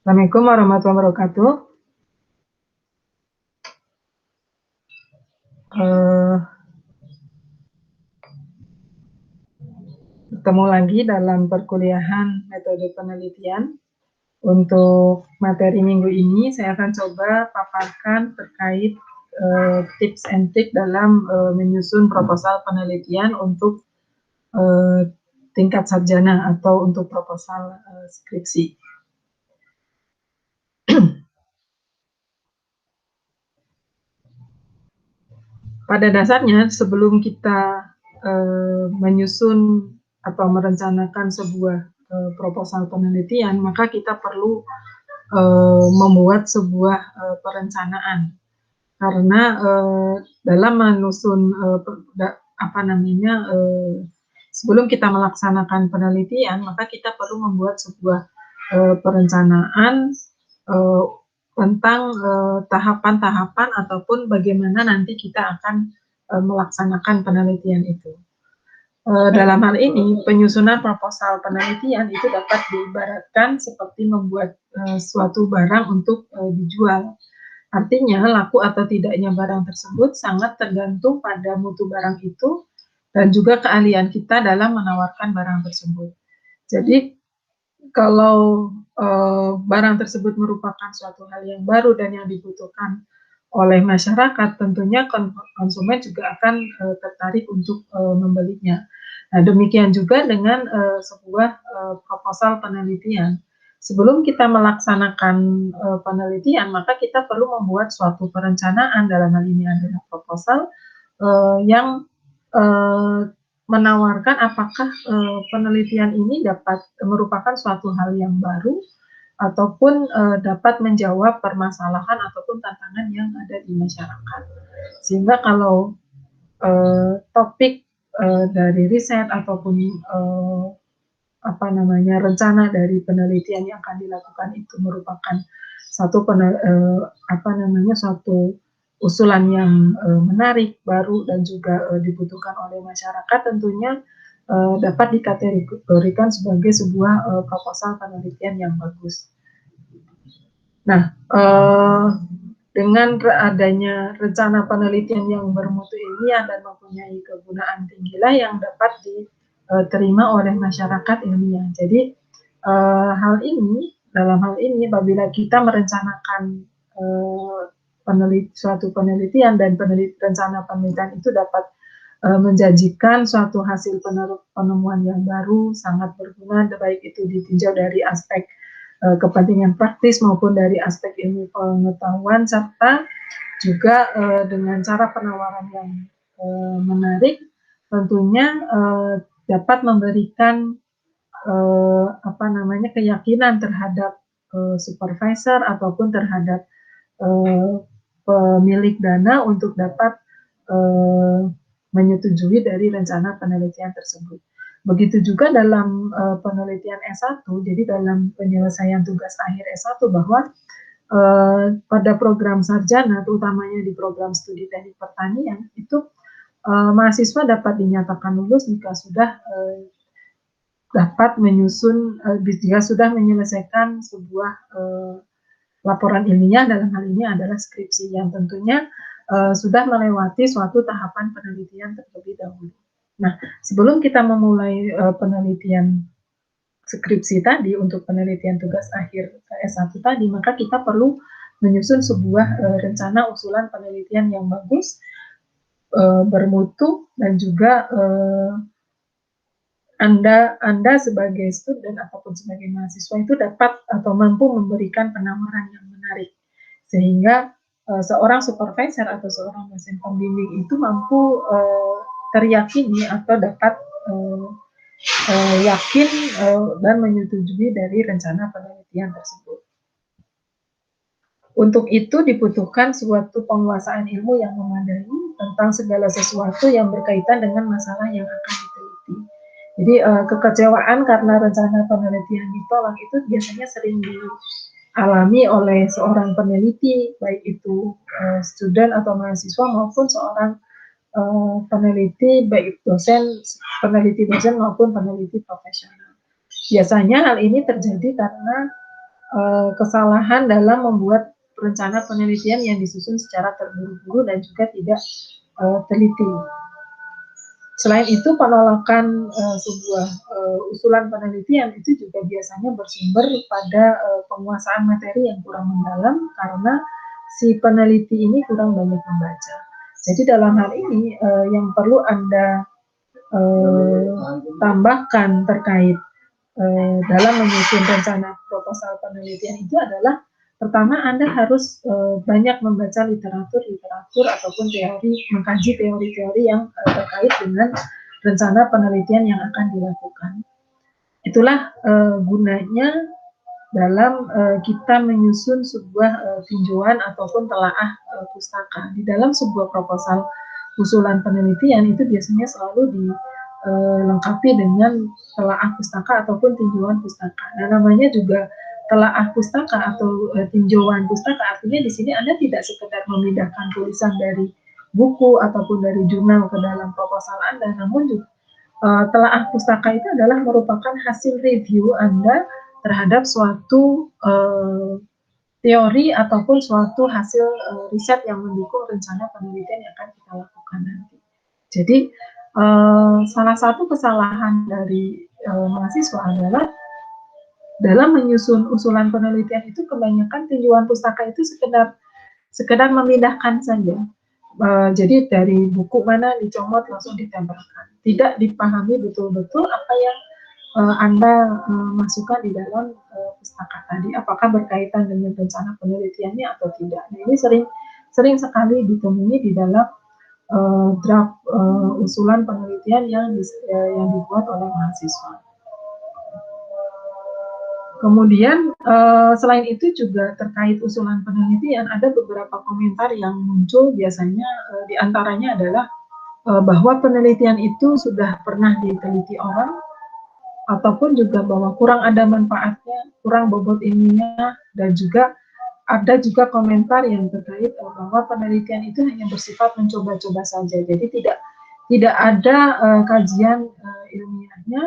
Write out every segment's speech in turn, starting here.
Assalamualaikum warahmatullahi wabarakatuh. Ketemu lagi dalam perkuliahan metode penelitian. Untuk materi minggu ini, saya akan coba paparkan terkait tips and trick dalam menyusun proposal penelitian untuk tingkat sarjana atau untuk proposal skripsi. Pada dasarnya, sebelum kita menyusun atau merencanakan sebuah proposal penelitian, maka kita perlu membuat sebuah perencanaan. Karena dalam menyusun sebelum kita melaksanakan penelitian, maka kita perlu membuat sebuah perencanaan tentang tahapan-tahapan ataupun bagaimana nanti kita akan melaksanakan penelitian itu. Dalam hal ini, penyusunan proposal penelitian itu dapat diibaratkan seperti membuat suatu barang untuk dijual. Artinya, laku atau tidaknya barang tersebut sangat tergantung pada mutu barang itu dan juga keahlian kita dalam menawarkan barang tersebut. Jadi, kalau barang tersebut merupakan suatu hal yang baru dan yang dibutuhkan oleh masyarakat, tentunya konsumen juga akan tertarik untuk membelinya. Nah, demikian juga dengan sebuah proposal penelitian. Sebelum kita melaksanakan penelitian, maka kita perlu membuat suatu perencanaan, dalam hal ini adalah proposal yang menawarkan apakah penelitian ini dapat merupakan suatu hal yang baru ataupun dapat menjawab permasalahan ataupun tantangan yang ada di masyarakat. Sehingga kalau topik dari riset ataupun rencana dari penelitian yang akan dilakukan itu merupakan satu suatu usulan yang menarik, baru dan juga dibutuhkan oleh masyarakat, tentunya dapat dikategorikan sebagai sebuah proposal penelitian yang bagus. Nah, dengan adanya rencana penelitian yang bermutu ilmiah dan mempunyai kegunaan tinggilah yang dapat diterima oleh masyarakat ilmiah. Jadi dalam hal ini apabila kita merencanakan suatu penelitian dan rencana penelitian itu dapat menjanjikan suatu hasil penemuan yang baru, sangat berguna, baik itu ditinjau dari aspek kepentingan praktis maupun dari aspek ilmu pengetahuan, serta juga dengan cara penawaran yang menarik, tentunya dapat memberikan keyakinan terhadap supervisor ataupun terhadap pemilik dana untuk dapat menyetujui dari rencana penelitian tersebut. Begitu juga dalam penelitian S1, jadi dalam penyelesaian tugas akhir S1, bahwa pada program sarjana, terutamanya di program studi teknik pertanian, itu mahasiswa dapat dinyatakan lulus jika sudah dapat menyusun, jika sudah menyelesaikan sebuah laporan ilmiah, dalam hal ini adalah skripsi, yang tentunya sudah melewati suatu tahapan penelitian terlebih dahulu. Nah, sebelum kita memulai penelitian skripsi tadi, untuk penelitian tugas akhir S1 tadi, maka kita perlu menyusun sebuah rencana usulan penelitian yang bagus, bermutu, dan juga Anda sebagai student ataupun sebagai mahasiswa itu dapat atau mampu memberikan penawaran yang menarik, sehingga seorang supervisor atau seorang dosen pembimbing itu mampu teryakini atau dapat yakin dan menyetujui dari rencana penelitian tersebut. Untuk itu dibutuhkan suatu penguasaan ilmu yang memadai tentang segala sesuatu yang berkaitan dengan masalah yang akan diteliti. Jadi kekecewaan karena rencana penelitian ditolak itu biasanya sering dialami oleh seorang peneliti, baik itu student atau mahasiswa maupun seorang peneliti, baik peneliti dosen maupun peneliti profesional. Biasanya hal ini terjadi karena kesalahan dalam membuat rencana penelitian yang disusun secara terburu-buru dan juga tidak teliti. Selain itu, penolakan sebuah usulan penelitian itu juga biasanya bersumber pada penguasaan materi yang kurang mendalam karena si peneliti ini kurang banyak membaca. Jadi dalam hal ini yang perlu Anda tambahkan terkait dalam menyusun rencana proposal penelitian itu adalah pertama Anda harus banyak membaca literatur ataupun teori, mengkaji teori-teori yang terkait dengan rencana penelitian yang akan dilakukan. Itulah gunanya dalam kita menyusun sebuah tinjauan ataupun telaah pustaka. Di dalam sebuah proposal usulan penelitian itu biasanya selalu dilengkapi dengan telaah pustaka ataupun tinjauan pustaka. Nah, namanya juga telaah pustaka atau tinjauan pustaka, artinya di sini Anda tidak sekedar memindahkan tulisan dari buku ataupun dari jurnal ke dalam proposal Anda, namun juga telaah pustaka itu adalah merupakan hasil review Anda terhadap suatu teori ataupun suatu hasil riset yang mendukung rencana penelitian yang akan kita lakukan nanti. Jadi salah satu kesalahan dari mahasiswa adalah dalam menyusun usulan penelitian itu kebanyakan tinjauan pustaka itu sekedar memindahkan saja. Jadi dari buku mana dicomot langsung ditempelkan. Tidak dipahami betul-betul apa yang Anda masukkan di dalam pustaka tadi. Apakah berkaitan dengan rencana penelitiannya atau tidak. Nah, ini sering sekali ditemui di dalam draft usulan penelitian yang dibuat oleh mahasiswa. Kemudian selain itu juga terkait usulan penelitian ada beberapa komentar yang muncul biasanya diantaranya adalah bahwa penelitian itu sudah pernah diteliti orang ataupun juga bahwa kurang ada manfaatnya, kurang bobot ilmiah, dan juga ada juga komentar yang terkait bahwa penelitian itu hanya bersifat mencoba-coba saja, jadi tidak ada kajian ilmiahnya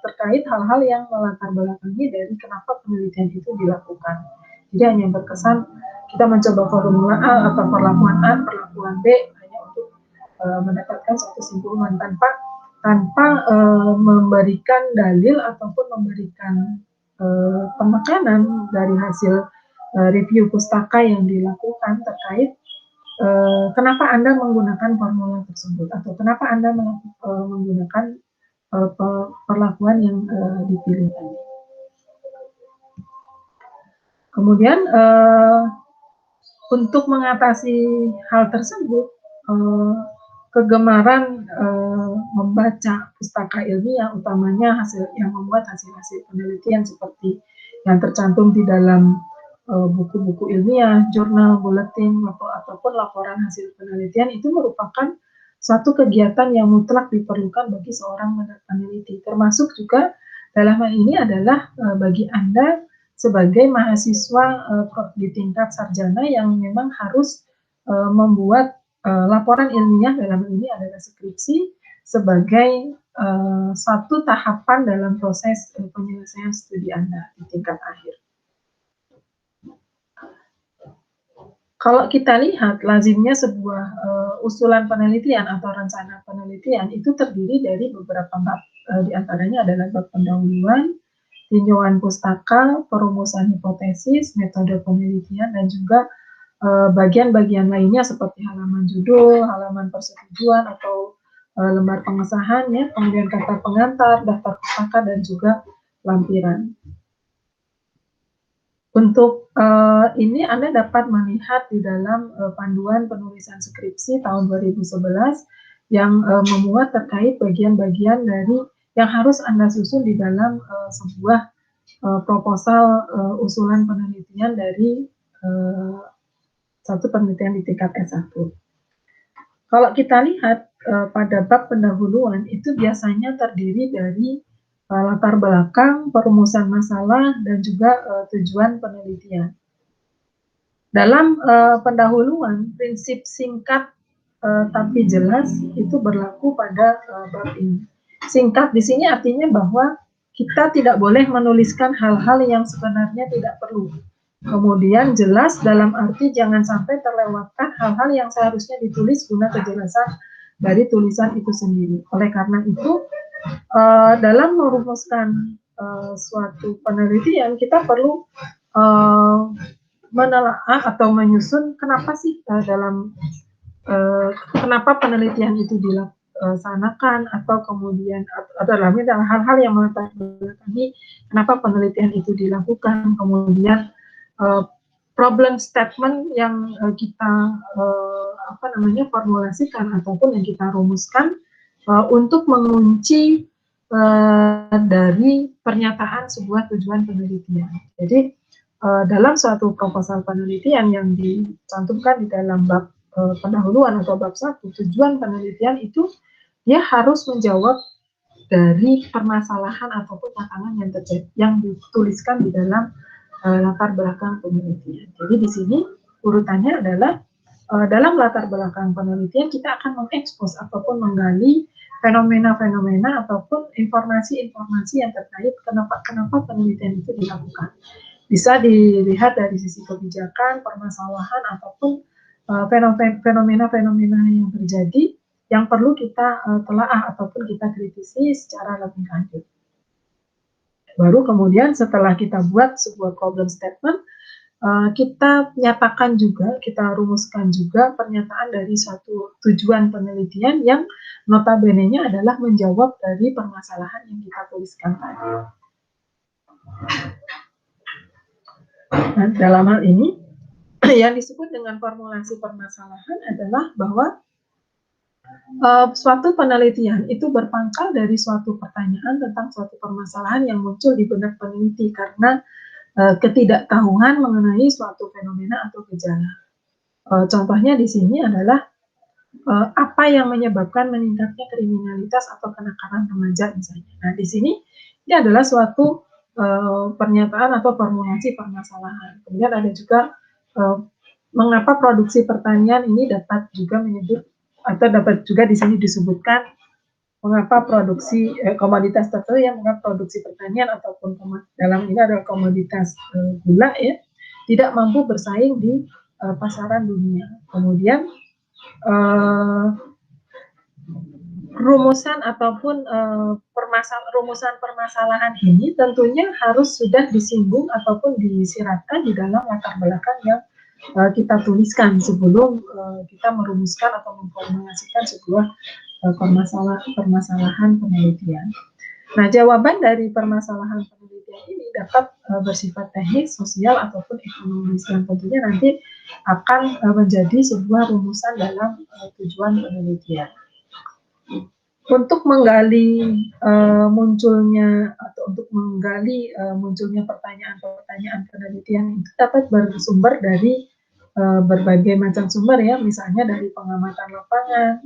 terkait hal-hal yang melatar belakangi dari kenapa penelitian itu dilakukan. Jadi hanya berkesan kita mencoba formula A atau perlakuan A, perlakuan B hanya untuk mendapatkan suatu kesimpulan tanpa memberikan dalil ataupun memberikan penekanan dari hasil review pustaka yang dilakukan terkait kenapa Anda menggunakan formula tersebut atau kenapa Anda menggunakan perlakuan yang dipilih tadi. Kemudian untuk mengatasi hal tersebut, kegemaran membaca pustaka ilmiah, utamanya yang membuat hasil-hasil penelitian seperti yang tercantum di dalam buku-buku ilmiah, jurnal, buletin, ataupun laporan hasil penelitian itu merupakan suatu kegiatan yang mutlak diperlukan bagi seorang peneliti. Termasuk juga dalam hal ini adalah bagi Anda sebagai mahasiswa di tingkat sarjana yang memang harus membuat laporan ilmiah, dalam hal ini adalah skripsi, sebagai satu tahapan dalam proses penyelesaian studi Anda di tingkat akhir. Kalau kita lihat lazimnya sebuah usulan penelitian atau rencana penelitian itu terdiri dari beberapa bab, diantaranya adalah bab pendahuluan, tinjauan pustaka, perumusan hipotesis, metode penelitian, dan juga bagian-bagian lainnya seperti halaman judul, halaman persetujuan atau lembar pengesahan, ya, kemudian kata pengantar, daftar pustaka, dan juga lampiran. Untuk ini Anda dapat melihat di dalam panduan penulisan skripsi tahun 2011 yang memuat terkait bagian-bagian dari yang harus Anda susun di dalam sebuah proposal usulan penelitian dari satu penelitian di tingkat S1. Kalau kita lihat pada bab pendahuluan itu biasanya terdiri dari latar belakang, perumusan masalah, dan juga tujuan penelitian. Dalam pendahuluan, prinsip singkat tapi jelas itu berlaku pada bab ini. Singkat di sini artinya bahwa kita tidak boleh menuliskan hal-hal yang sebenarnya tidak perlu. Kemudian jelas dalam arti jangan sampai terlewatkan hal-hal yang seharusnya ditulis guna kejelasan dari tulisan itu sendiri. Oleh karena itu, dalam merumuskan suatu penelitian, kita perlu menelaah atau menyusun kenapa sih kenapa penelitian itu dilaksanakan, atau kemudian adalah hal-hal yang melatar belakangi kenapa penelitian itu dilakukan, kemudian problem statement yang kita formulasikan ataupun yang kita rumuskan untuk mengunci dari pernyataan sebuah tujuan penelitian. Jadi dalam suatu proposal penelitian yang dicantumkan di dalam bab pendahuluan atau bab 1, tujuan penelitian itu dia harus menjawab dari permasalahan ataupun tantangan yang terjadi yang dituliskan di dalam latar belakang penelitian. Jadi di sini urutannya adalah dalam latar belakang penelitian kita akan mengekspos ataupun menggali fenomena-fenomena ataupun informasi-informasi yang terkait kenapa penelitian itu dilakukan. Bisa dilihat dari sisi kebijakan, permasalahan, ataupun fenomena-fenomena yang terjadi yang perlu kita telaah ataupun kita kritisi secara lebih lanjut. Baru kemudian setelah kita buat sebuah problem statement, kita nyatakan juga, kita rumuskan juga pernyataan dari suatu tujuan penelitian yang notabene-nya adalah menjawab dari permasalahan yang kita tuliskan tadi. Nah, dalam hal ini, yang disebut dengan formulasi permasalahan adalah bahwa suatu penelitian itu berpangkal dari suatu pertanyaan tentang suatu permasalahan yang muncul di benak peneliti karena ketidaktahuan mengenai suatu fenomena atau gejala. Contohnya di sini adalah apa yang menyebabkan meningkatnya kriminalitas atau kenakalan remaja misalnya. Nah, di sini ini adalah suatu pernyataan atau formulasi permasalahan. Kemudian ada juga mengapa produksi pertanian ini dapat juga menyebut atau dapat juga di sini disebutkan mengapa produksi komoditas tertentu yang mengapa produksi pertanian ataupun dalam ini adalah komoditas gula ya tidak mampu bersaing di pasaran dunia. Kemudian rumusan ataupun rumusan permasalahan ini tentunya harus sudah disinggung ataupun disiratkan di dalam latar belakang yang kita tuliskan sebelum kita merumuskan atau memformulasikan sebuah permasalahan penelitian. Nah, jawaban dari permasalahan penelitian ini dapat bersifat teknis, sosial, ataupun ekonomis yang tentunya nanti akan menjadi sebuah rumusan dalam tujuan penelitian. Untuk menggali munculnya atau untuk menggali munculnya pertanyaan-pertanyaan penelitian itu dapat bersumber dari berbagai macam sumber ya, misalnya dari pengamatan lapangan,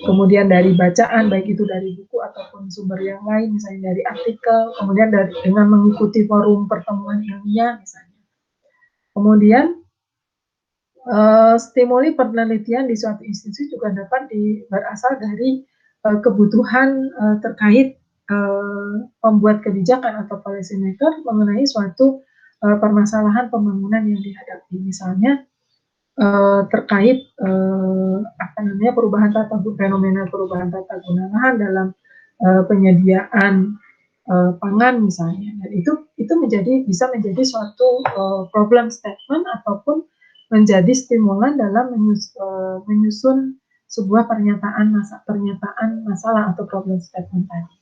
kemudian dari bacaan baik itu dari buku ataupun sumber yang lain, misalnya dari artikel, kemudian dengan mengikuti forum pertemuan ilmiah misalnya. Kemudian stimuli penelitian di suatu institusi juga dapat berasal dari kebutuhan terkait pembuat kebijakan atau policy maker mengenai suatu permasalahan pembangunan yang dihadapi, misalnya terkait fenomena perubahan tata guna lahan dalam penyediaan pangan misalnya. Dan itu bisa menjadi suatu problem statement ataupun menjadi stimulan dalam menyusun sebuah pernyataan masalah atau problem statement tadi.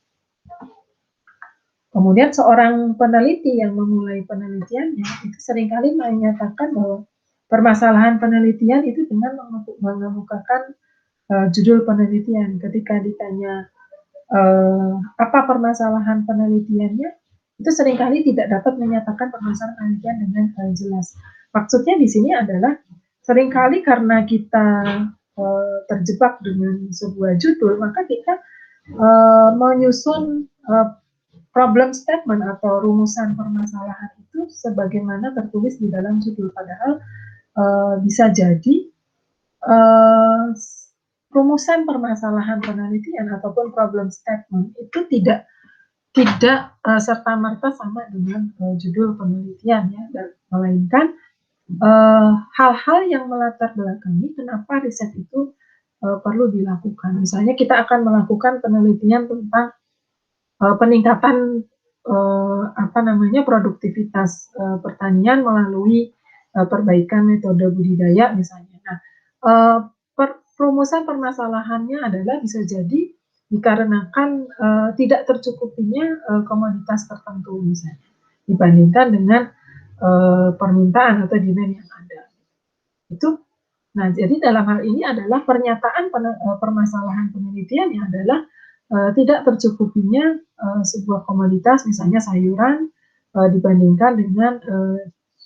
Kemudian seorang peneliti yang memulai penelitiannya itu seringkali menyatakan bahwa permasalahan penelitian itu dengan mengemukakan judul penelitian. Ketika ditanya apa permasalahan penelitiannya, itu seringkali tidak dapat menyatakan permasalahan penelitian dengan jelas. Maksudnya di sini adalah seringkali karena kita terjebak dengan sebuah judul, maka kita menyusun problem statement atau rumusan permasalahan itu sebagaimana tertulis di dalam judul, padahal bisa jadi rumusan permasalahan penelitian ataupun problem statement itu tidak tidak serta-merta sama dengan judul penelitian ya, melainkan hal-hal yang melatar belakangi kenapa riset itu perlu dilakukan. Misalnya kita akan melakukan penelitian tentang peningkatan produktivitas pertanian melalui perbaikan metode budidaya misalnya. Nah, perumusan permasalahannya adalah bisa jadi dikarenakan tidak tercukupinya komoditas tertentu misalnya dibandingkan dengan permintaan atau demand yang ada. Itu. Nah, jadi dalam hal ini adalah pernyataan permasalahan penelitian yang adalah tidak tercukupinya sebuah komoditas, misalnya sayuran, dibandingkan dengan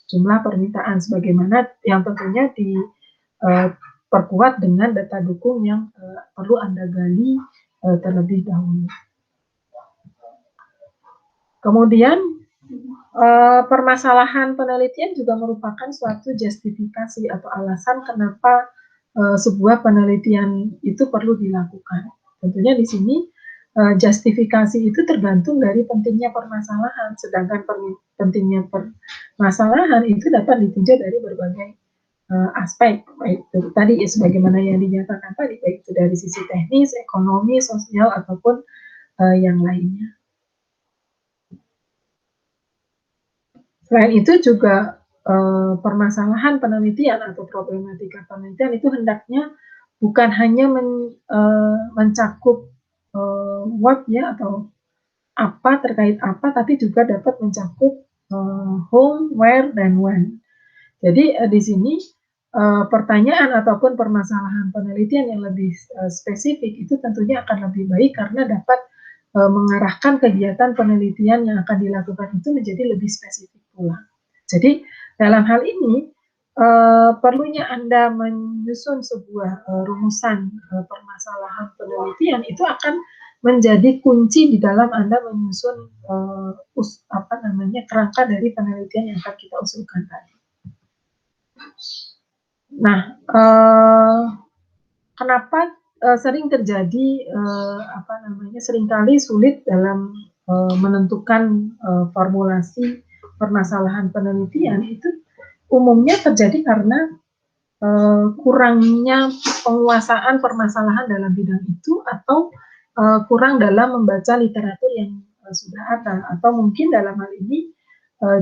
jumlah permintaan, sebagaimana yang tentunya diperkuat dengan data dukung yang perlu Anda gali terlebih dahulu. Kemudian permasalahan penelitian juga merupakan suatu justifikasi atau alasan kenapa sebuah penelitian itu perlu dilakukan. Tentunya di sini justifikasi itu tergantung dari pentingnya permasalahan, sedangkan pentingnya permasalahan itu dapat ditinjau dari berbagai aspek, baik itu tadi sebagaimana yang dinyatakan tadi, baik itu dari sisi teknis, ekonomi, sosial ataupun yang lainnya. Selain itu juga permasalahan penelitian atau problematika penelitian itu hendaknya bukan hanya mencakup what ya atau apa terkait apa, tapi juga dapat mencakup whom, where, dan when. Jadi di sini pertanyaan ataupun permasalahan penelitian yang lebih spesifik itu tentunya akan lebih baik karena dapat mengarahkan kegiatan penelitian yang akan dilakukan itu menjadi lebih spesifik pula. Jadi dalam hal ini perlunya Anda menyusun sebuah rumusan permasalahan penelitian itu akan menjadi kunci di dalam Anda menyusun kerangka dari penelitian yang akan kita usulkan tadi. Nah, kenapa sering terjadi seringkali sulit dalam menentukan formulasi permasalahan penelitian itu umumnya terjadi karena kurangnya penguasaan permasalahan dalam bidang itu atau kurang dalam membaca literatur yang sudah ada, atau mungkin dalam hal ini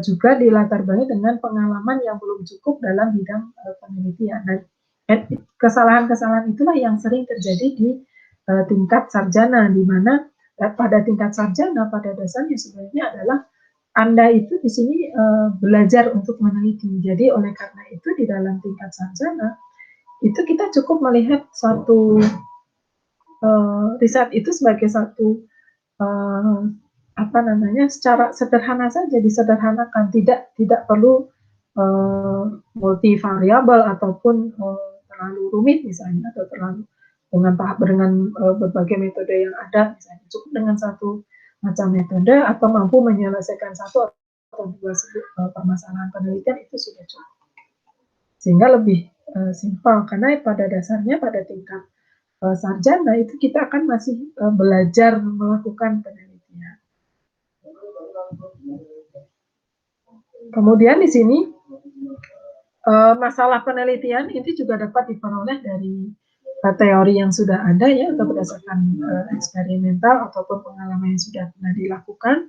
juga dilatar belakangi dengan pengalaman yang belum cukup dalam bidang penelitian. Dan kesalahan-kesalahan itulah yang sering terjadi di tingkat sarjana, di mana pada tingkat sarjana pada dasarnya sebenarnya adalah Anda itu di sini belajar untuk meneliti. Jadi oleh karena itu di dalam tingkat sarjana itu kita cukup melihat suatu riset itu sebagai satu secara sederhana saja disederhanakan, tidak perlu multivariabel ataupun terlalu rumit misalnya, atau terlalu dengan berbagai metode yang ada, misalnya cukup dengan satu macam metode atau mampu menyelesaikan satu atau dua permasalahan penelitian itu sudah cukup, sehingga lebih simpel, karena pada dasarnya pada tingkat sarjana itu kita akan masih belajar melakukan penelitian. Kemudian di sini masalah penelitian itu juga dapat diperoleh dari teori yang sudah ada ya, atau berdasarkan eksperimental ataupun pengalaman yang sudah pernah dilakukan,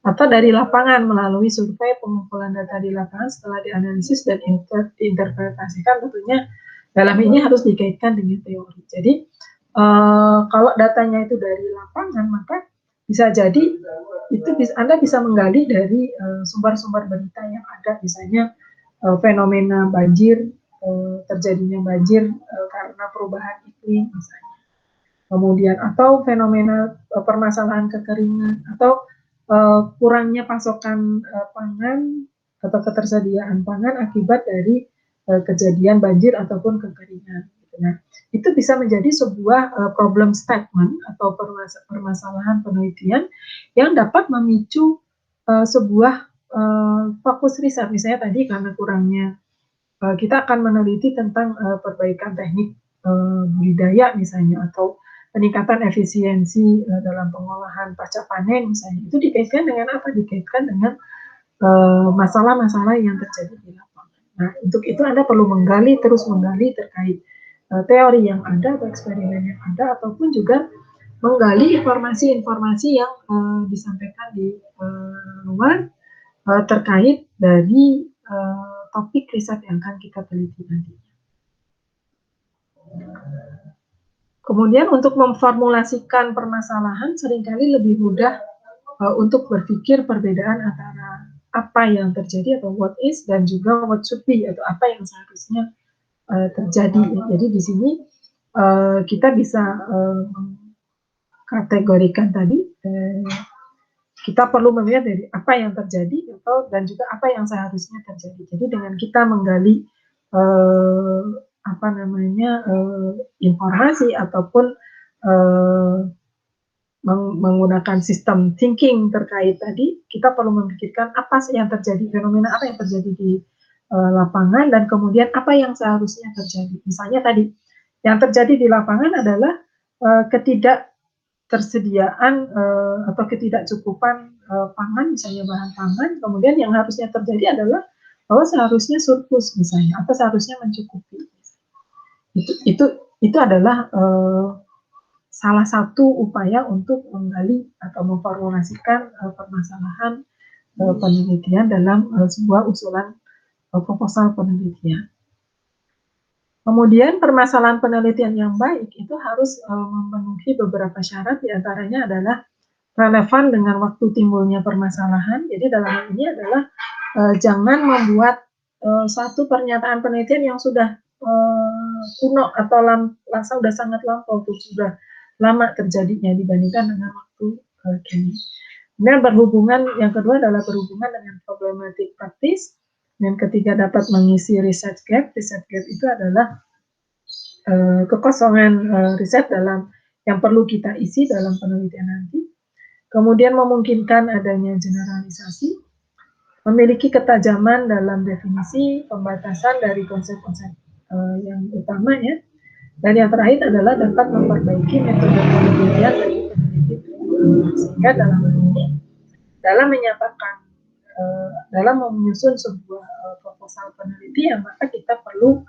atau dari lapangan melalui survei, pengumpulan data di lapangan setelah dianalisis dan diinterpretasikan. Tentunya dalam ini harus dikaitkan dengan teori. Jadi kalau datanya itu dari lapangan, maka bisa jadi itu Anda bisa menggali dari sumber-sumber berita yang ada, misalnya fenomena banjir, terjadinya banjir karena perubahan iklim misalnya. Kemudian atau fenomena permasalahan kekeringan atau kurangnya pasokan pangan atau ketersediaan pangan akibat dari kejadian banjir ataupun kekeringan. Nah, itu bisa menjadi sebuah problem statement atau permasalahan penelitian yang dapat memicu sebuah fokus riset. Misalnya tadi karena kurangnya kita akan meneliti tentang perbaikan teknik budidaya misalnya, atau peningkatan efisiensi dalam pengolahan pasca panen misalnya, itu dikaitkan dengan apa? Dikaitkan dengan masalah-masalah yang terjadi di lapangan. Nah, untuk itu Anda perlu terus menggali terkait teori yang ada atau eksperimen yang ada, ataupun juga menggali informasi-informasi yang disampaikan di luar terkait dari topik riset yang akan kita teliti nanti. Kemudian untuk memformulasikan permasalahan seringkali lebih mudah untuk berpikir perbedaan antara apa yang terjadi atau what is dan juga what should be atau apa yang seharusnya terjadi. Jadi di sini kita bisa kategorikan tadi, kita perlu melihat dari apa yang terjadi dan juga apa yang seharusnya terjadi. Jadi dengan kita menggali informasi ataupun menggunakan sistem thinking terkait tadi, kita perlu memikirkan apa sih yang terjadi, fenomena apa yang terjadi di lapangan, dan kemudian apa yang seharusnya terjadi. Misalnya tadi, yang terjadi di lapangan adalah ketidaktersediaan atau ketidakcukupan pangan, misalnya bahan pangan, kemudian yang harusnya terjadi adalah bahwa seharusnya surplus misalnya, atau seharusnya mencukupi. Itu adalah salah satu upaya untuk menggali atau memformulasikan permasalahan penelitian dalam sebuah usulan proposal penelitian. Kemudian permasalahan penelitian yang baik itu harus memenuhi beberapa syarat, diantaranya adalah relevan dengan waktu timbulnya permasalahan. Jadi dalam hal ini adalah jangan membuat satu pernyataan penelitian yang sudah kuno atau sudah sangat lampau, sudah lama terjadinya dibandingkan dengan waktu kini. Kemudian yang kedua adalah berhubungan dengan problematik praktis. Yang ketiga dapat mengisi research gap. Research gap itu adalah kekosongan riset yang perlu kita isi dalam penelitian nanti. Kemudian memungkinkan adanya generalisasi, memiliki ketajaman dalam definisi, pembatasan dari konsep-konsep yang utama ya. Dan yang terakhir adalah dapat memperbaiki metode penelitian dari peneliti. Sehingga dalam hal ini, dalam menyusun sebuah proposal penelitian, maka kita perlu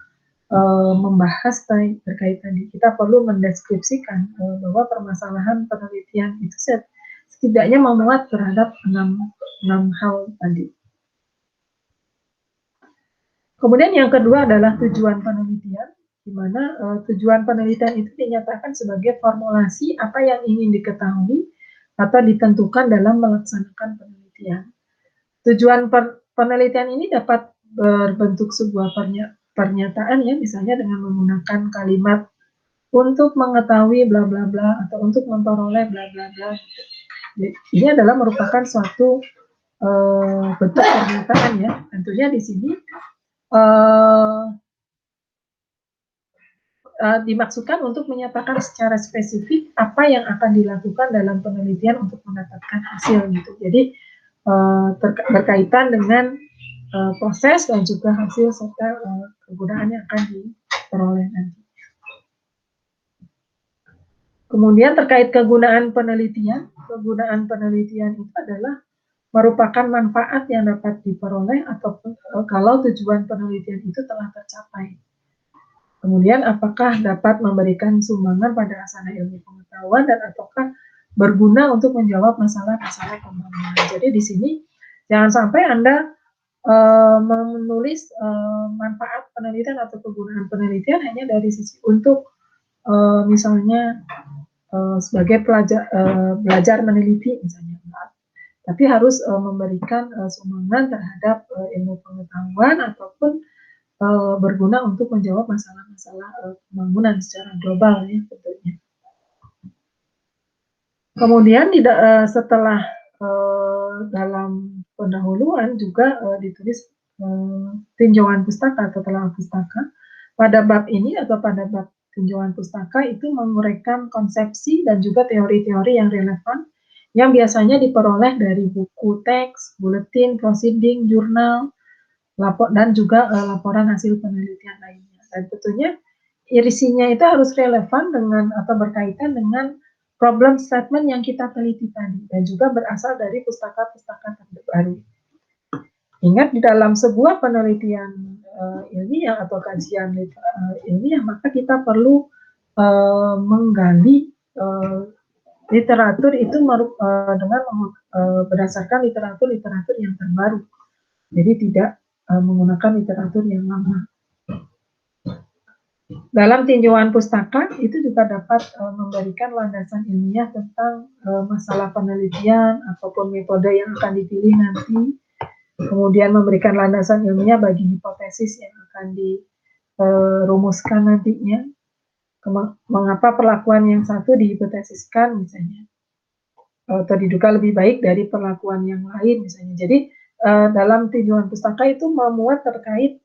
membahas terkait tadi. Kita perlu mendeskripsikan bahwa permasalahan penelitian itu setidaknya memuat terhadap 6 hal tadi. Kemudian yang kedua adalah tujuan penelitian, di mana tujuan penelitian itu dinyatakan sebagai formulasi apa yang ingin diketahui atau ditentukan dalam melaksanakan penelitian. Tujuan penelitian ini dapat berbentuk sebuah pernyataan ya, misalnya dengan menggunakan kalimat untuk mengetahui bla bla bla atau untuk memperoleh bla bla bla. Ini adalah merupakan suatu bentuk pernyataan ya. Tentunya di sini dimaksudkan untuk menyatakan secara spesifik apa yang akan dilakukan dalam penelitian untuk mendapatkan hasil gitu. Jadi berkaitan dengan proses dan juga hasil serta kegunaan yang akan diperoleh nanti. Kemudian terkait kegunaan penelitian itu adalah merupakan manfaat yang dapat diperoleh ataupun kalau tujuan penelitian itu telah tercapai. Kemudian apakah dapat memberikan sumbangan pada asana ilmu pengetahuan dan ataukah berguna untuk menjawab masalah-masalah pembangunan. Jadi di sini jangan sampai Anda menulis manfaat penelitian atau kegunaan penelitian hanya dari sisi untuk misalnya sebagai belajar meneliti misalnya, tapi harus memberikan sumbangan terhadap ilmu pengetahuan ataupun berguna untuk menjawab masalah-masalah pembangunan secara global ya tentunya. Kemudian setelah dalam pendahuluan juga ditulis tinjauan pustaka atau telah pustaka. Pada bab ini atau pada bab tinjauan pustaka itu menguraikan konsepsi dan juga teori-teori yang relevan yang biasanya diperoleh dari buku teks, buletin, proceeding, jurnal, dan juga laporan hasil penelitian lainnya. Dan tentunya isinya itu harus relevan dengan atau berkaitan dengan problem statement yang kita teliti tadi dan juga berasal dari pustaka-pustaka terbaru. Ingat, di dalam sebuah penelitian ilmiah atau kajian ilmiah, maka kita perlu menggali literatur itu dengan berdasarkan literatur yang terbaru. Jadi tidak menggunakan literatur yang lama. Dalam tinjauan pustaka itu juga dapat memberikan landasan ilmiah tentang masalah penelitian ataupun metode yang akan dipilih nanti. Kemudian memberikan landasan ilmiah bagi hipotesis yang akan dirumuskan nantinya. Mengapa perlakuan yang satu dihipotesiskan misalnya, atau diduga lebih baik dari perlakuan yang lain misalnya. Jadi dalam tinjauan pustaka itu memuat terkait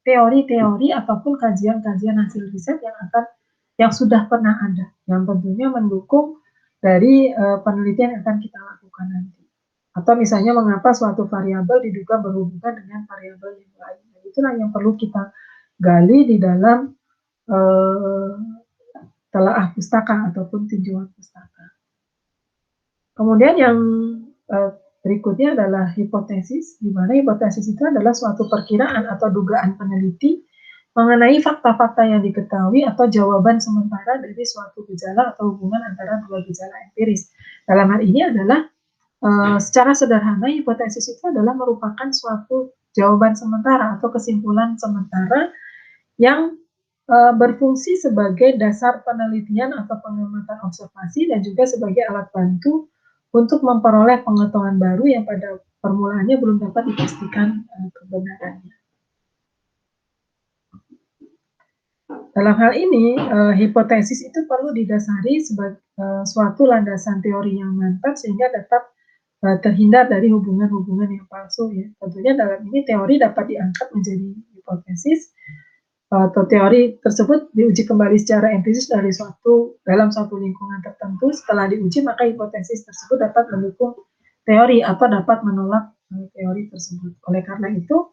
teori-teori ataupun kajian-kajian hasil riset yang sudah pernah ada, yang tentunya mendukung dari penelitian yang akan kita lakukan nanti. Atau misalnya mengapa suatu variabel diduga berhubungan dengan variabel yang lain. Nah, itulah yang perlu kita gali di dalam telaah pustaka ataupun tinjauan pustaka. Kemudian yang berikutnya adalah hipotesis, di mana hipotesis itu adalah suatu perkiraan atau dugaan peneliti mengenai fakta-fakta yang diketahui atau jawaban sementara dari suatu gejala atau hubungan antara dua gejala empiris. Dalam hal ini adalah secara sederhana hipotesis itu adalah merupakan suatu jawaban sementara atau kesimpulan sementara yang berfungsi sebagai dasar penelitian atau pengamatan observasi dan juga sebagai alat bantu untuk memperoleh pengetahuan baru yang pada permulaannya belum dapat dipastikan kebenarannya. Dalam hal ini, hipotesis itu perlu didasari sebagai suatu landasan teori yang mantap sehingga dapat terhindar dari hubungan-hubungan yang palsu. Ya. Tentunya dalam ini teori dapat diangkat menjadi hipotesis atau teori tersebut diuji kembali secara empiris dalam suatu lingkungan tertentu. Setelah diuji, maka hipotesis tersebut dapat mendukung teori atau dapat menolak teori tersebut. Oleh karena itu,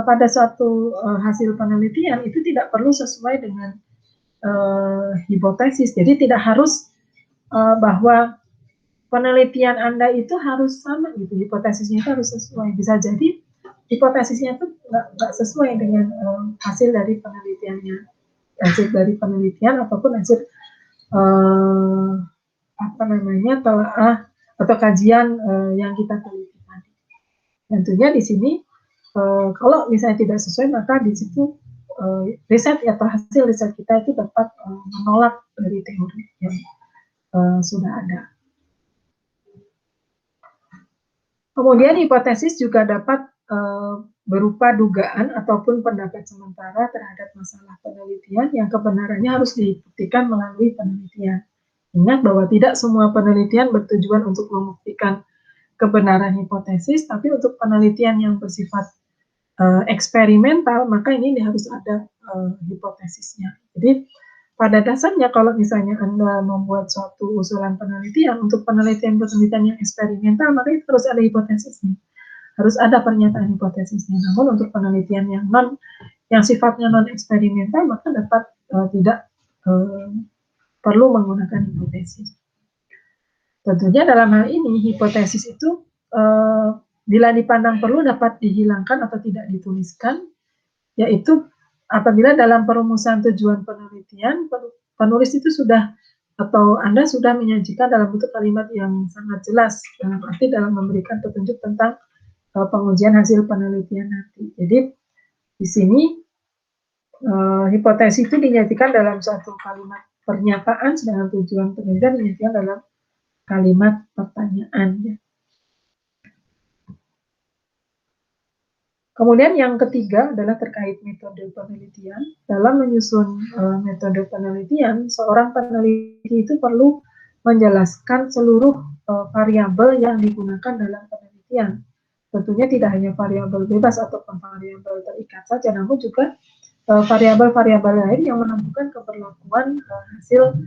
pada suatu hasil penelitian itu tidak perlu sesuai dengan hipotesis. Jadi tidak harus bahwa penelitian Anda itu harus sama gitu, hipotesisnya itu harus sesuai. Bisa jadi hipotesisnya itu nggak sesuai dengan hasil dari penelitian ataupun hasil telaah atau kajian yang kita teliti tadi. Tentunya di sini kalau misalnya tidak sesuai, maka di situ riset atau hasil riset kita itu dapat menolak dari teori yang sudah ada. Kemudian hipotesis juga dapat berupa dugaan ataupun pendapat sementara terhadap masalah penelitian yang kebenarannya harus dibuktikan melalui penelitian. Ingat bahwa tidak semua penelitian bertujuan untuk membuktikan kebenaran hipotesis, tapi untuk penelitian yang bersifat eksperimental, maka ini harus ada hipotesisnya. Jadi pada dasarnya kalau misalnya Anda membuat suatu usulan penelitian, untuk penelitian yang eksperimental, maka itu harus ada hipotesisnya. Harus ada pernyataan hipotesisnya. Namun untuk penelitian yang sifatnya non eksperimental, maka dapat tidak perlu menggunakan hipotesis. Tentunya dalam hal ini hipotesis itu bila dipandang perlu dapat dihilangkan atau tidak dituliskan, yaitu apabila dalam perumusan tujuan penelitian penulis itu sudah atau Anda sudah menyajikan dalam bentuk kalimat yang sangat jelas, dalam arti dalam memberikan petunjuk tentang pengujian hasil penelitian nanti. Jadi di sini hipotesis itu dinyatakan dalam suatu kalimat pernyataan, sedangkan tujuan penelitian dinyatakan dalam kalimat pertanyaan. Kemudian yang ketiga adalah terkait metode penelitian. Dalam menyusun metode penelitian, seorang peneliti itu perlu menjelaskan seluruh variabel yang digunakan dalam penelitian. Tentunya tidak hanya variabel bebas ataupun variabel terikat saja, namun juga variabel-variabel lain yang menentukan keberlakuan hasil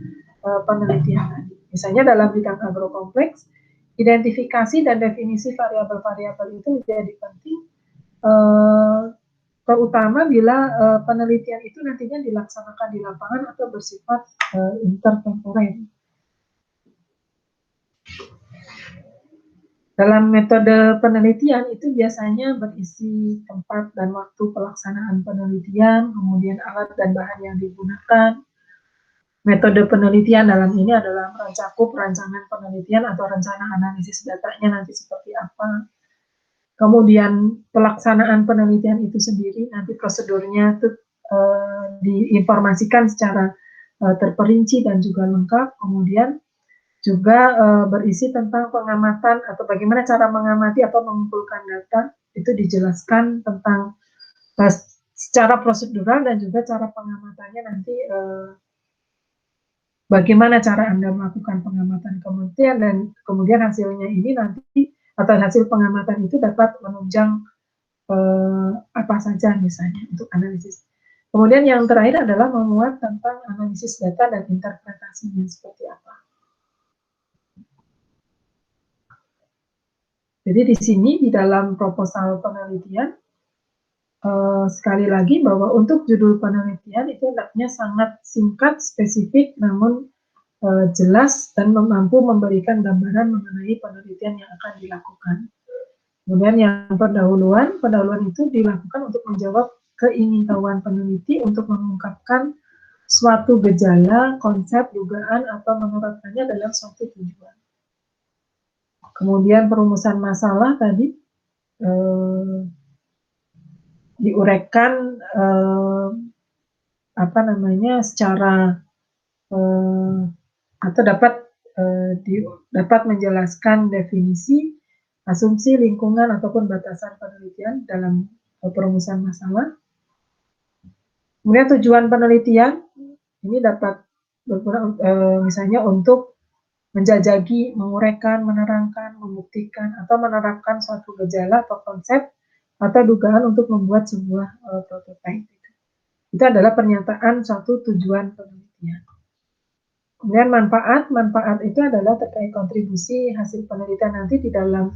penelitian tadi. Misalnya dalam bidang agrokompleks, identifikasi dan definisi variabel-variabel itu menjadi penting terutama bila penelitian itu nantinya dilaksanakan di lapangan atau bersifat intertemporer. Dalam metode penelitian itu biasanya berisi tempat dan waktu pelaksanaan penelitian, kemudian alat dan bahan yang digunakan. Metode penelitian dalam ini adalah mencakup rancangan penelitian atau rencana analisis datanya nanti seperti apa. Kemudian pelaksanaan penelitian itu sendiri, nanti prosedurnya itu diinformasikan secara terperinci dan juga lengkap. Kemudian juga berisi tentang pengamatan atau bagaimana cara mengamati atau mengumpulkan data, itu dijelaskan tentang secara prosedural dan juga cara pengamatannya nanti bagaimana cara Anda melakukan pengamatan kemudian dan kemudian hasilnya ini nanti atau hasil pengamatan itu dapat menunjang apa saja misalnya untuk analisis. Kemudian yang terakhir adalah memuat tentang analisis data dan interpretasinya seperti apa. Jadi di sini di dalam proposal penelitian sekali lagi bahwa untuk judul penelitian itu hendaknya sangat singkat, spesifik, namun jelas dan mampu memberikan gambaran mengenai penelitian yang akan dilakukan. Kemudian yang pendahuluan itu dilakukan untuk menjawab keingintahuan peneliti untuk mengungkapkan suatu gejala, konsep, dugaan, atau menerapkannya dalam suatu tujuan. Kemudian perumusan masalah tadi diuraikan secara atau dapat menjelaskan definisi, asumsi, lingkungan ataupun batasan penelitian dalam perumusan masalah. Kemudian tujuan penelitian ini dapat berguna misalnya untuk menjajaki, menguraikan, menerangkan, membuktikan, atau menerapkan suatu gejala atau konsep atau dugaan untuk membuat sebuah prototipe. Itu adalah pernyataan suatu tujuan penelitian. Kemudian manfaat itu adalah terkait kontribusi hasil penelitian nanti di dalam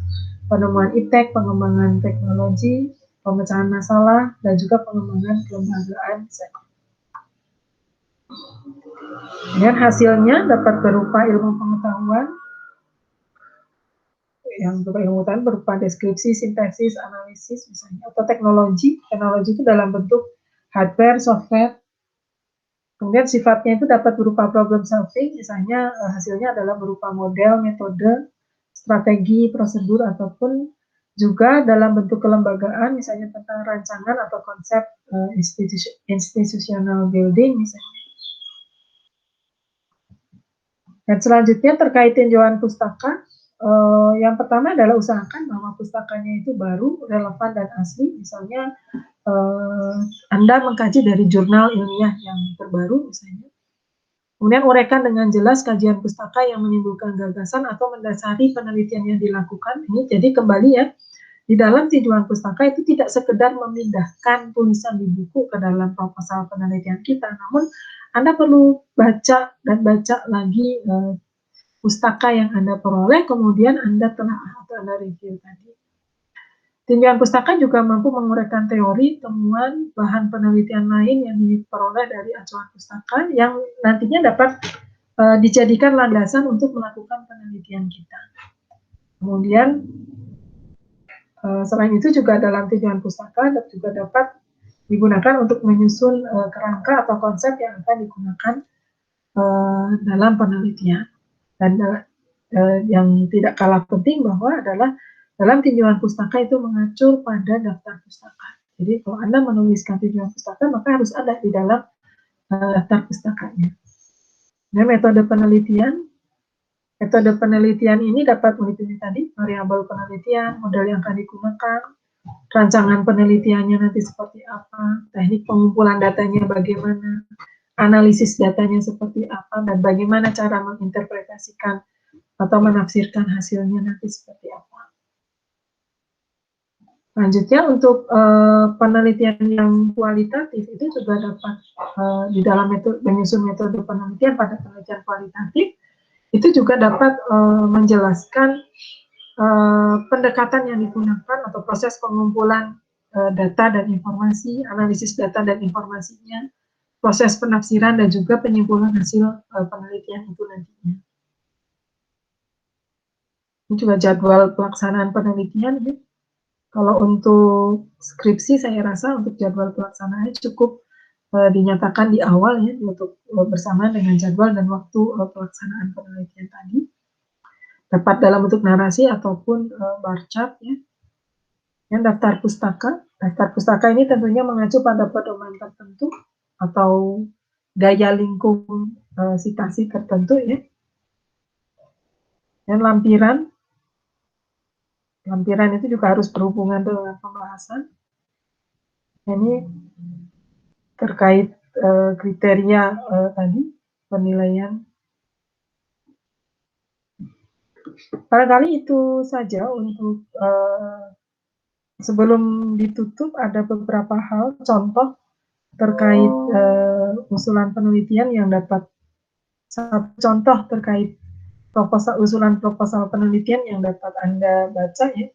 penemuan iptek, pengembangan teknologi, pemecahan masalah, dan juga pengembangan kelembagaan. Kemudian hasilnya dapat berupa ilmu pengetahuan, yang berupa deskripsi, sintesis, analisis misalnya, atau teknologi. Teknologi itu dalam bentuk hardware, software. Kemudian sifatnya itu dapat berupa problem solving, misalnya hasilnya adalah berupa model, metode, strategi, prosedur, ataupun juga dalam bentuk kelembagaan, misalnya tentang rancangan atau konsep institutional building misalnya. Dan selanjutnya terkait tinjauan pustaka, yang pertama adalah usahakan bahwa pustakanya itu baru, relevan, dan asli. Misalnya Anda mengkaji dari jurnal ilmiah yang terbaru misalnya. Kemudian uraikan dengan jelas kajian pustaka yang menimbulkan gagasan atau mendasari penelitian yang dilakukan. Ini jadi kembali ya, di dalam tinjauan pustaka itu tidak sekedar memindahkan tulisan di buku ke dalam proposal penelitian kita, namun Anda perlu baca lagi pustaka yang Anda peroleh, kemudian Anda review tadi. Tinjauan pustaka juga mampu menguraikan teori, temuan, bahan penelitian lain yang diperoleh dari acuan pustaka yang nantinya dapat dijadikan landasan untuk melakukan penelitian kita. Kemudian selain itu juga dalam tinjauan pustaka juga dapat digunakan untuk menyusun kerangka atau konsep yang akan digunakan dalam penelitian. Dan yang tidak kalah penting bahwa adalah dalam tinjauan pustaka itu mengacu pada daftar pustaka. Jadi kalau Anda menuliskan tinjauan pustaka, maka harus ada di dalam daftar pustakanya. Nah, metode penelitian ini dapat meliputi tadi variabel penelitian, model yang akan digunakan, rancangan penelitiannya nanti seperti apa, teknik pengumpulan datanya bagaimana, analisis datanya seperti apa, dan bagaimana cara menginterpretasikan atau menafsirkan hasilnya nanti seperti apa. Selanjutnya untuk penelitian yang kualitatif itu juga dapat di dalam menyusun metode penelitian pada penelitian kualitatif itu juga dapat menjelaskan pendekatan yang digunakan atau proses pengumpulan data dan informasi, analisis data dan informasinya, proses penafsiran dan juga penyimpulan hasil penelitian itu nantinya. Ini juga jadwal pelaksanaan penelitian. Ya. Kalau untuk skripsi saya rasa untuk jadwal pelaksanaannya cukup dinyatakan di awal ya untuk bersamaan dengan jadwal dan waktu pelaksanaan penelitian tadi. Dapat dalam bentuk narasi ataupun bar chart ya. Yang daftar pustaka ini tentunya mengacu pada pedoman tertentu atau gaya lingkung sitasi tertentu ya. Dan lampiran itu juga harus berhubungan dengan pembahasan. Ini terkait kriteria tadi penilaian. Barangkali itu saja untuk sebelum ditutup ada beberapa hal contoh terkait usulan penelitian yang dapat satu contoh terkait usulan proposal penelitian yang dapat Anda baca ya.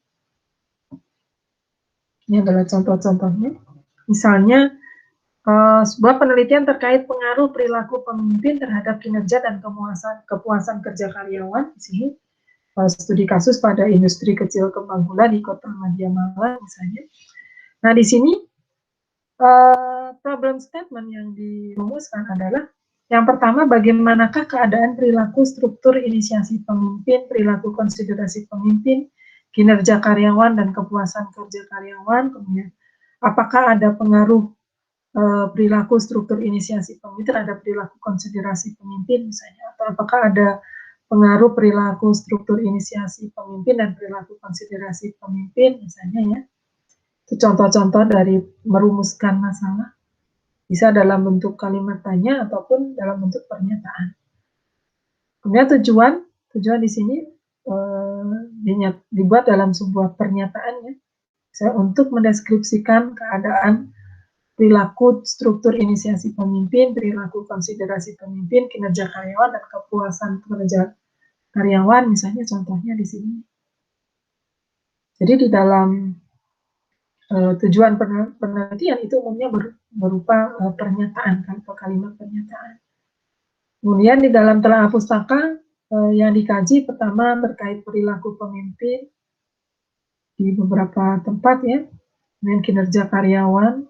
Ini adalah contoh-contohnya. Misalnya sebuah penelitian terkait pengaruh perilaku pemimpin terhadap kinerja dan kepuasan kerja karyawan di sini. Studi kasus pada industri kecil kembang gula di Kota Madia-Malang misalnya. Nah, di sini problem statement yang dirumuskan adalah yang pertama, bagaimanakah keadaan perilaku struktur inisiasi pemimpin, perilaku konsiderasi pemimpin, kinerja karyawan dan kepuasan kerja karyawan, kemudian apakah ada pengaruh perilaku struktur inisiasi pemimpin terhadap perilaku konsiderasi pemimpin misalnya, atau apakah ada pengaruh perilaku struktur inisiasi pemimpin dan perilaku konsiderasi pemimpin misalnya ya. Itu contoh-contoh dari merumuskan masalah. Bisa dalam bentuk kalimat tanya ataupun dalam bentuk pernyataan. Kemudian tujuan di sini dibuat dalam sebuah pernyataan ya. Untuk mendeskripsikan keadaan perilaku struktur inisiasi pemimpin, perilaku konsiderasi pemimpin, kinerja karyawan, dan kepuasan kerja karyawan, misalnya contohnya di sini. Jadi di dalam tujuan penelitian itu umumnya berupa pernyataan atau kalimat pernyataan. Kemudian di dalam telaah pustaka yang dikaji pertama terkait perilaku pemimpin di beberapa tempat ya, dengan kinerja karyawan,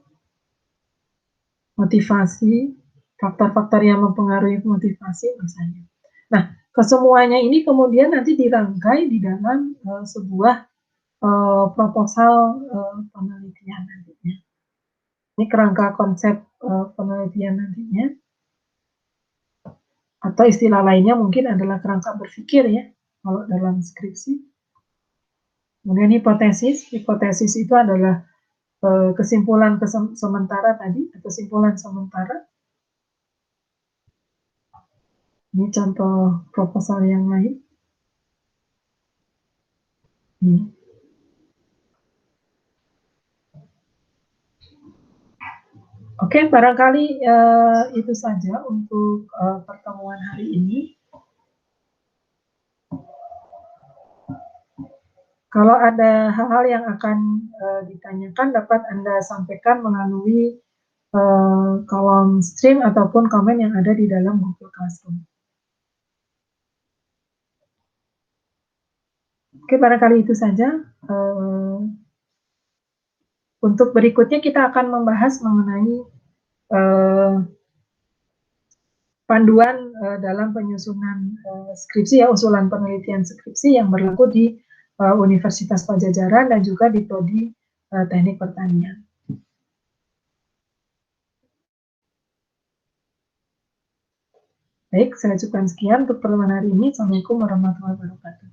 motivasi, faktor-faktor yang mempengaruhi motivasi misalnya. Nah, kesemuanya ini kemudian nanti dirangkai di dalam sebuah proposal penelitian nantinya. Ini kerangka konsep penelitian nantinya. Atau istilah lainnya mungkin adalah kerangka berpikir ya, kalau dalam skripsi. Kemudian hipotesis itu adalah kesimpulan sementara tadi, kesimpulan sementara. Ini contoh proposal yang lain. Ini. Oke, barangkali itu saja untuk pertemuan hari ini. Kalau ada hal-hal yang akan ditanyakan, dapat Anda sampaikan melalui kolom stream ataupun komen yang ada di dalam Google Classroom. Oke, barangkali itu saja. Untuk berikutnya kita akan membahas mengenai panduan dalam penyusunan skripsi ya, usulan penelitian skripsi yang berlaku di Universitas Padjadjaran dan juga di Prodi Teknik Pertanian. Baik, saya cukupkan sekian untuk pertemuan hari ini. Assalamualaikum warahmatullahi wabarakatuh.